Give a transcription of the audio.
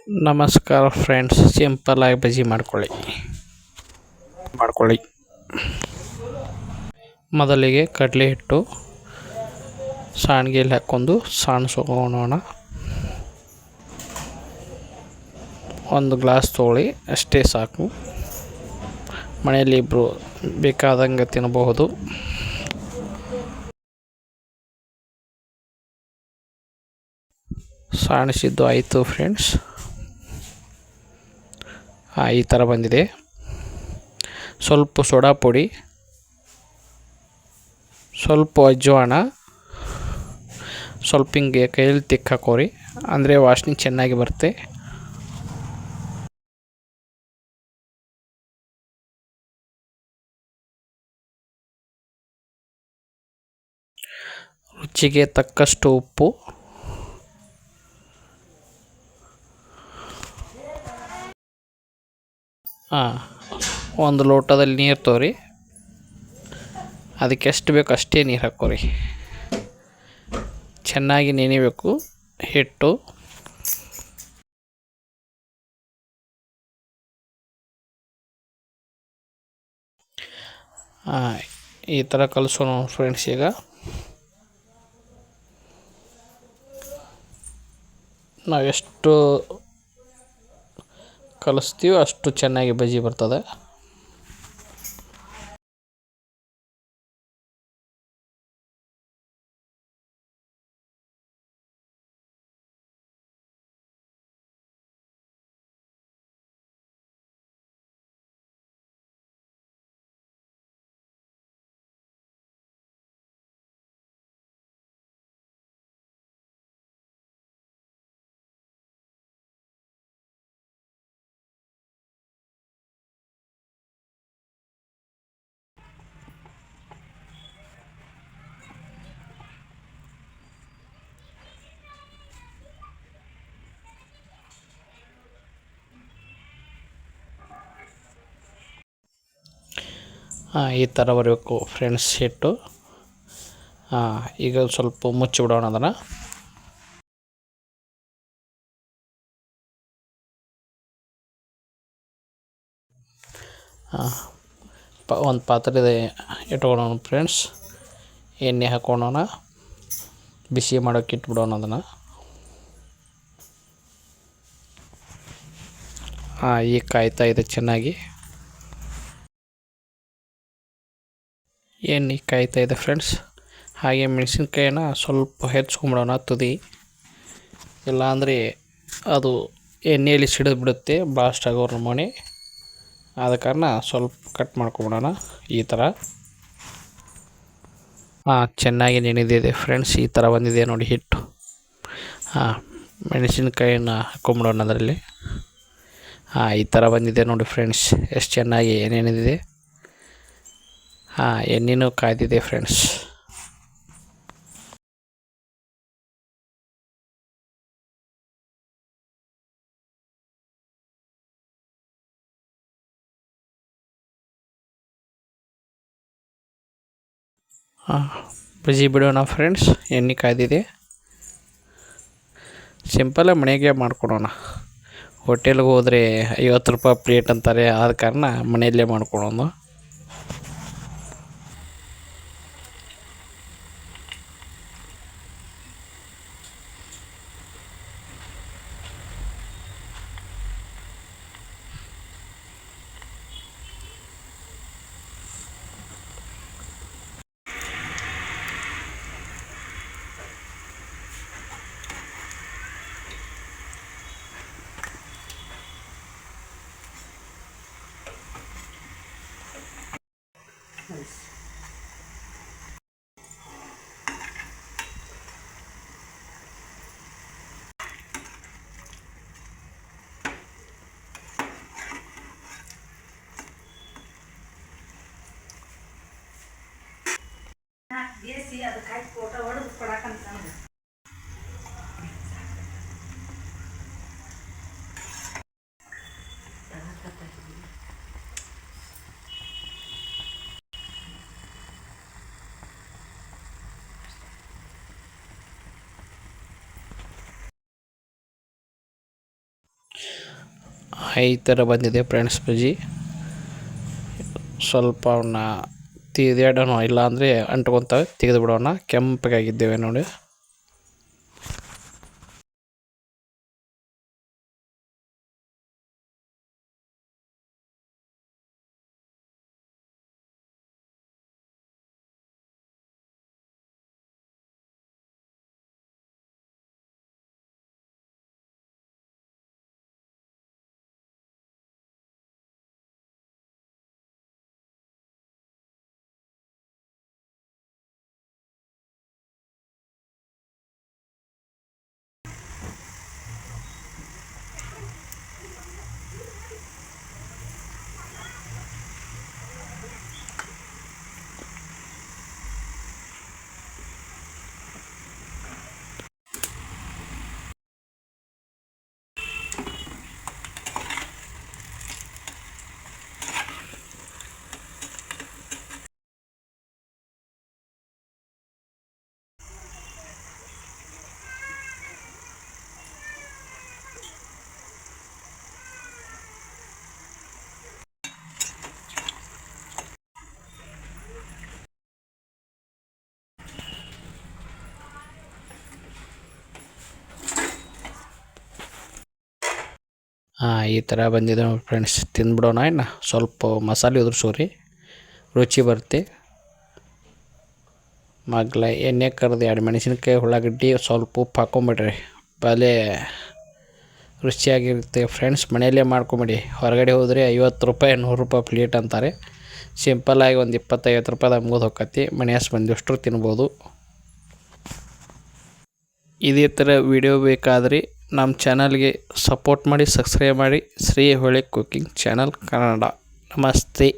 ನಮಸ್ಕಾರ friends, simple ಆಗಿ ಬಜ್ಜಿ ಮಾಡ್ಕೊಳ್ಳಿ. ಮೊದಲಿಗೆ ಕಡಲೆ ಹಿಟ್ಟು ಸಾಣಿಗೆಯಲ್ಲಿ ಹಾಕ್ಕೊಂಡು ಸಾಣಿಸ್ಕೊಳ್ಳೋಣ. ಒಂದು ಗ್ಲಾಸ್ ತೊಗೊಳ್ಳಿ, ಅಷ್ಟೇ ಸಾಕು. ಮನೆಯಲ್ಲಿ ಇಬ್ಬರು ಬೇಕಾದಂಗೆ ತಿನ್ನಬಹುದು. ಸಾಣಿಸಿದ್ದು ಆಯಿತು ಫ್ರೆಂಡ್ಸ್. ಈ ಥರ ಬಂದಿದೆ. ಸ್ವಲ್ಪ ಸೋಡಾ ಪುಡಿ, ಸ್ವಲ್ಪ ಅಜ್ವಾನ, ಸ್ವಲ್ಪ ಹಿಂಗೆ ಕೈಯಲ್ಲಿ ತಿಕ್ಕಿ ಹಾಕೋರಿ, ಅಂದರೆ ವಾಸನೆ ಚೆನ್ನಾಗಿ ಬರುತ್ತೆ. ರುಚಿಗೆ ತಕ್ಕಷ್ಟು ಉಪ್ಪು, ಒಂದು ಲೋಟದಲ್ಲಿ ನೀರು ತೋರಿ, ಅದಕ್ಕೆ ಎಷ್ಟು ಬೇಕು ಅಷ್ಟೇ ನೀರು ಹಾಕೋರಿ. ಚೆನ್ನಾಗಿ ನೆನೆಯಬೇಕು ಹಿಟ್ಟು. ಈ ಥರ ಕಲಿಸೋಣ ಫ್ರೆಂಡ್ಸ್. ಈಗ ನಾವು ಎಷ್ಟು ಕಲಿಸ್ತೀವೋ ಅಷ್ಟು ಚೆನ್ನಾಗಿ ಬಜ್ಜಿ ಬರ್ತದೆ. ಈ ಥರ ಬರಬೇಕು ಫ್ರೆಂಡ್ಸ್ ಹಿಟ್ಟು. ಈಗ ಸ್ವಲ್ಪ ಮುಚ್ಚಿಬಿಡೋಣ ಅದನ್ನು. ಒಂದು ಪಾತ್ರೆ ಇಟ್ಕೊಳ್ಳೋಣ ಫ್ರೆಂಡ್ಸ್. ಎಣ್ಣೆ ಹಾಕೊಳ್ಳೋಣ, ಬಿಸಿ ಮಾಡೋಕ್ಕೆ ಇಟ್ಬಿಡೋಣ ಅದನ್ನು. ಈಗ ಕಾಯ್ತಾ ಇದೆ ಚೆನ್ನಾಗಿ. ಎಣ್ಣೆ ಕಾಯ್ತಾ ಇದೆ ಫ್ರೆಂಡ್ಸ್. ಹಾಗೆ ಮೆಣಸಿನ್ಕಾಯಿನ ಸ್ವಲ್ಪ ಹೆಚ್ಕೊಂಬಿಡೋಣ ತುದಿ, ಇಲ್ಲಾಂದರೆ ಅದು ಎಣ್ಣೆಯಲ್ಲಿ ಸಿಡಿದು ಬಿಡುತ್ತೆ, ಬ್ಲಾಸ್ಟ್ ಆಗೋರ ನಮೂನೆ. ಆದ ಕಾರಣ ಸ್ವಲ್ಪ ಕಟ್ ಮಾಡ್ಕೊಂಬಿಡೋಣ ಈ ಥರ. ಚೆನ್ನಾಗಿ ನೆನೆದಿದೆ ಫ್ರೆಂಡ್ಸ್. ಈ ಥರ ಬಂದಿದೆ ನೋಡಿ ಹಿಟ್ಟು. ಮೆಣಸಿನ್ಕಾಯಿನ ಹಾಕ್ಕೊಂಬಿಡೋಣ ಅದರಲ್ಲಿ. ಈ ಥರ ಬಂದಿದೆ ನೋಡಿ ಫ್ರೆಂಡ್ಸ್, ಎಷ್ಟು ಚೆನ್ನಾಗಿ ನೆನೆದಿದೆ. ಎಣ್ಣೆನೂ ಕಾಯ್ದಿದೆ ಫ್ರೆಂಡ್ಸ್. ಬಜ್ಜಿ ಬಿಡೋಣ ಫ್ರೆಂಡ್ಸ್, ಎಣ್ಣೆ ಕಾಯ್ದಿದೆ. ಸಿಂಪಲಾಗಿ ಮನೆಗೆ ಮಾಡ್ಕೊಳೋಣ. ಹೋಟೆಲ್ಗೆ ಹೋದರೆ 50 ರೂಪಾಯಿ ಪ್ಲೇಟ್ ಅಂತಾರೆ, ಆದ ಕಾರಣ ಮನೆಯಲ್ಲೇ ಮಾಡ್ಕೊಳೋದು. ಬೇಸಿ ಅದಕ್ಕೆ ಹಾಕಿ ಫೋಟೋ ಹೊಡೆದು ಕೊಡಕಂತ ನನಗೆ. ಈ ಥರ ಬಂದಿದೆ ಫ್ರೆಂಡ್ಸ್ ಬಜ್ಜಿ. ಸ್ವಲ್ಪ ಅವನ್ನ ತೆಗೆದಿಡೋಣ, ಇಲ್ಲಾಂದರೆ ಅಂಟ್ಕೊತವೆ, ತೆಗೆದು ಬಿಡೋಣ. ಕೆಂಪಗಾಗಿದ್ದೇವೆ ನೋಡಿ. ಈ ಥರ ಬಂದಿದೆ ನೋಡಿ ಫ್ರೆಂಡ್ಸ್. ತಿಂದ್ಬಿಡೋಣ. ಇನ್ನು ಸ್ವಲ್ಪ ಮಸಾಲೆ ಉದುರ್ಸೋರಿ, ರುಚಿ ಬರುತ್ತೆ. ಮಗ್ಲ ಎಣ್ಣೆ ಕರೆದು 2 ಮೆಣಸಿನ್ಕಾಯಿ, ಉಳ್ಳಾಗಡ್ಡಿ, ಸ್ವಲ್ಪ ಉಪ್ಪು ಹಾಕ್ಕೊಂಬಿಡ್ರಿ. ಪಲ್ಯ ರುಚಿಯಾಗಿರುತ್ತೆ ಫ್ರೆಂಡ್ಸ್. ಮನೆಯಲ್ಲೇ ಮಾಡ್ಕೊಂಬಿಡಿ. ಹೊರಗಡೆ ಹೋದರೆ 50 ರೂಪಾಯಿ 100 ರೂಪಾಯಿ ಪ್ಲೇಟ್ ಅಂತಾರೆ. ಸಿಂಪಲ್ಲಾಗಿ ಒಂದು 20-50 ರೂಪಾಯಿದಾಗ ಮುಗಿದು ಹೋಗತಿ. ಮನೆಯಷ್ಟು ಬಂದಷ್ಟು ತಿನ್ಬೋದು. ಇದೇ ಥರ ವಿಡಿಯೋ ಬೇಕಾದರೆ ನಮ್ಮ ಚಾನಲ್ಗೆ ಸಪೋರ್ಟ್ ಮಾಡಿ, ಸಬ್ಸ್ಕ್ರೈಬ್ ಮಾಡಿ. ಶ್ರೀ ಹೊಳೆ ಕುಕಿಂಗ್ ಚಾನಲ್ ಕನ್ನಡ. ನಮಸ್ತೆ.